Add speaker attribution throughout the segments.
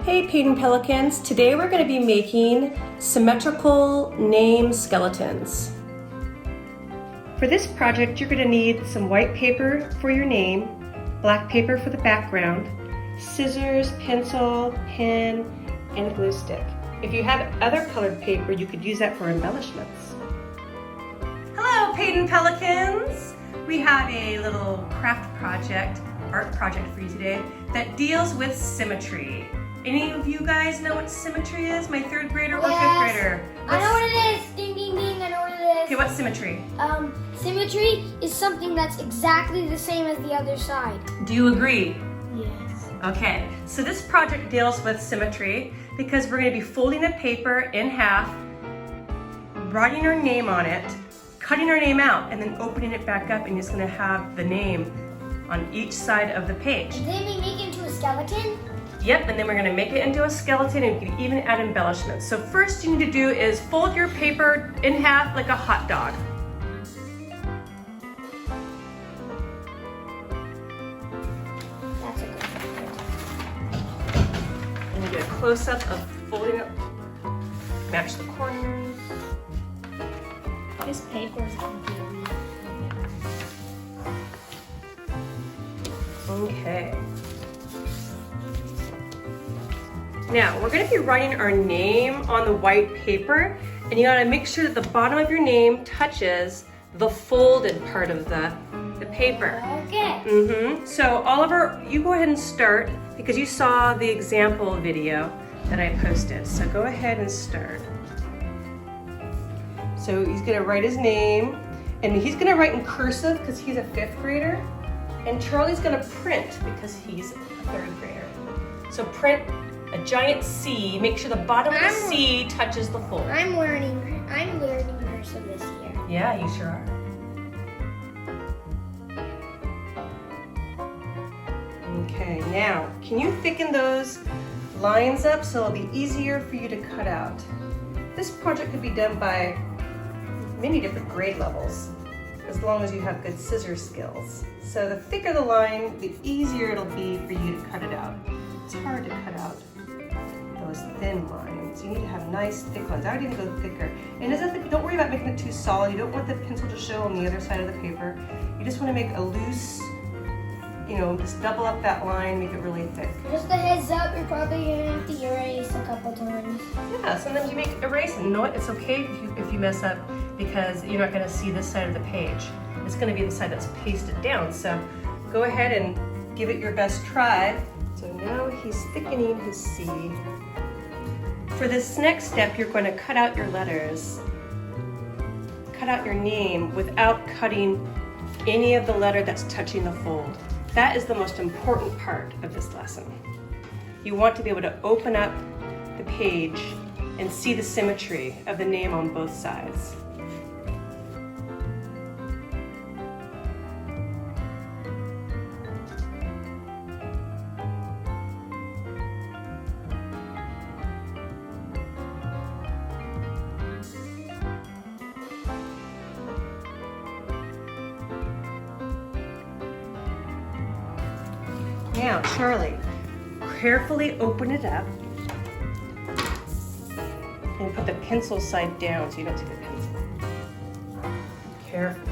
Speaker 1: Hey Paden Pelicans, today we're going to be making symmetrical name skeletons. For this project you're going to need some white paper for your name, black paper for the background, scissors, pencil, pen, and glue stick. If you have other colored paper you could use that for embellishments. Hello Paden Pelicans! We have a little craft project, art project for you today that deals with symmetry. Any of you guys know what symmetry is? My third grader or fifth grader?
Speaker 2: I know what it is. Ding, ding, ding. I know what it is.
Speaker 1: Okay, what's symmetry?
Speaker 2: Symmetry is something that's exactly the same as the other side.
Speaker 1: Do you agree?
Speaker 2: Yes.
Speaker 1: Okay, so this project deals with symmetry because we're going to be folding the paper in half, writing our name on it, cutting our name out, and then opening it back up, and it's going to have the name on each side of the page.
Speaker 2: And then we make it into a skeleton?
Speaker 1: Yep, and then we're going to make it into a skeleton, and you can even add embellishments. So first you need to do is fold your paper in half like a hot dog.
Speaker 2: That's a good one.
Speaker 1: And you get a close-up of folding it, match the corners.
Speaker 2: This paper is completely.
Speaker 1: Okay. Now, we're going to be writing our name on the white paper, and you got to make sure that the bottom of your name touches the folded part of the paper.
Speaker 2: Okay.
Speaker 1: So Oliver, you go ahead and start because you saw the example video that I posted. So go ahead and start. So he's going to write his name, and he's going to write in cursive because he's a fifth grader, and Charlie's going to print because he's a third grader. So print a giant C. Make sure the bottom of the C touches the fold.
Speaker 2: I'm learning cursive this year.
Speaker 1: Yeah, you sure are. Okay, now, can you thicken those lines up so it'll be easier for you to cut out? This project could be done by many different grade levels, as long as you have good scissor skills. So the thicker the line, the easier it'll be for you to cut it out. It's hard to cut out those thin lines. You need to have nice thick lines. I would even go thicker. And don't worry about making it too solid. You don't want the pencil to show on the other side of the paper. You just want to make a loose, just double up that line, make it really thick.
Speaker 2: Just a heads up, you're probably gonna have to erase a couple times.
Speaker 1: Yeah, sometimes you make erase, and you know what? It's okay if you mess up because you're not gonna see this side of the page. It's gonna be the side that's pasted down. So go ahead and give it your best try. So now he's thickening his C. For this next step, you're going to cut out your letters. Cut out your name without cutting any of the letter that's touching the fold. That is the most important part of this lesson. You want to be able to open up the page and see the symmetry of the name on both sides. Now, Charlie, carefully open it up and put the pencil side down so you don't see the pencil. Careful.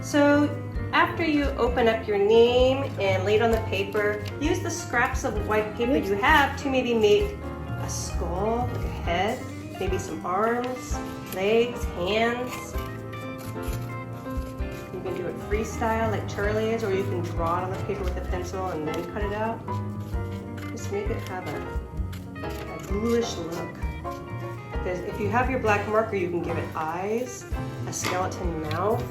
Speaker 1: So after you open up your name and lay it on the paper, use the scraps of white paper you have to maybe make a skull, like a head, maybe some arms, legs, hands. You can do it freestyle like Charlie is, or you can draw it on the paper with a pencil and then cut it out. Just make it have a bluish look. Because if you have your black marker, you can give it eyes, a skeleton mouth.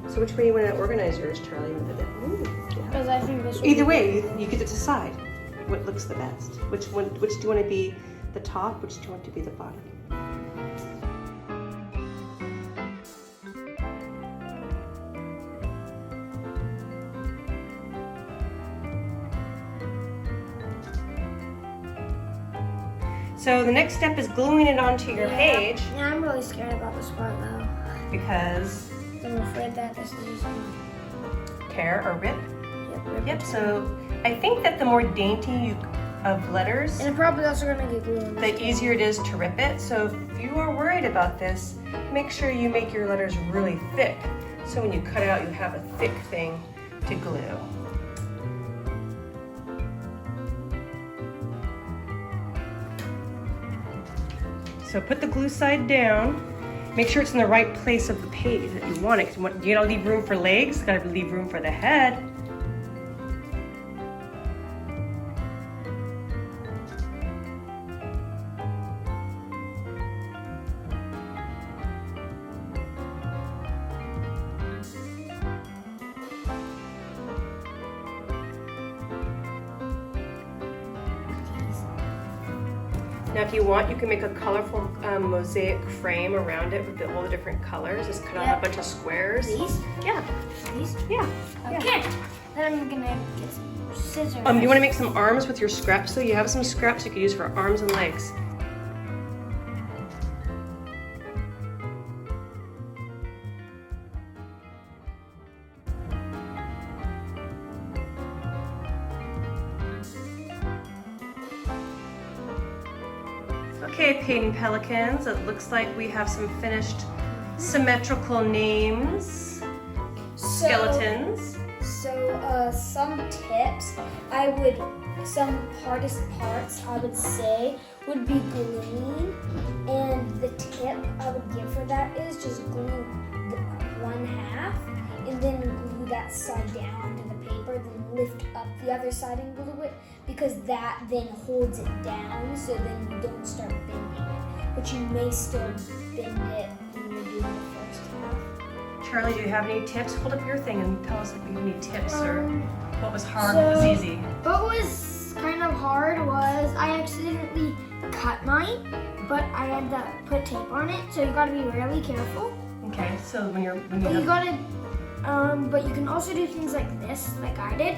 Speaker 1: So which way you want to organize yours, Charlie?
Speaker 2: Because I think this.
Speaker 1: Either way, you get to decide what looks the best. Which do you want to be the top? Which do you want to be the bottom? So the next step is gluing it onto your page.
Speaker 2: Yeah, I'm really scared about this part though.
Speaker 1: Because
Speaker 2: I'm afraid that this is just gonna
Speaker 1: tear or rip.
Speaker 2: rip.
Speaker 1: Yep, so I think that the more dainty of letters,
Speaker 2: And it's probably also gonna get glued.
Speaker 1: the easier it is to rip it. So if you are worried about this, make sure you make your letters really thick. So when you cut out, you have a thick thing to glue. So put the glue side down. Make sure it's in the right place of the page that you want it. You gotta leave room for legs, gotta leave room for the head. Now if you want, you can make a colorful mosaic frame around it with all the different colors. Just cut out a bunch of squares.
Speaker 2: These?
Speaker 1: Yeah.
Speaker 2: These?
Speaker 1: Yeah.
Speaker 2: Okay. Then I'm gonna get some scissors.
Speaker 1: Do you want to make some arms with your scraps? So you have some scraps you could use for arms and legs. Okay, Paden Pelicans, it looks like we have some finished symmetrical names, skeletons.
Speaker 2: So some tips, some hardest parts I would say would be gluing, and the tip I would give for that is just glue the one half and then glue that side down to the paper, then lift up the other side and glue it, because that then holds it down, so then you don't start bending it, but you may still bend it when you're doing the first half.
Speaker 1: Charlie, do you have any tips? Hold up your thing and tell us if you have any tips or what was hard, what was easy.
Speaker 2: What was kind of hard was I accidentally cut mine, but I had to put tape on it, so you gotta be really careful.
Speaker 1: Okay, so when you
Speaker 2: But you gotta, but you can also do things like this, like I did.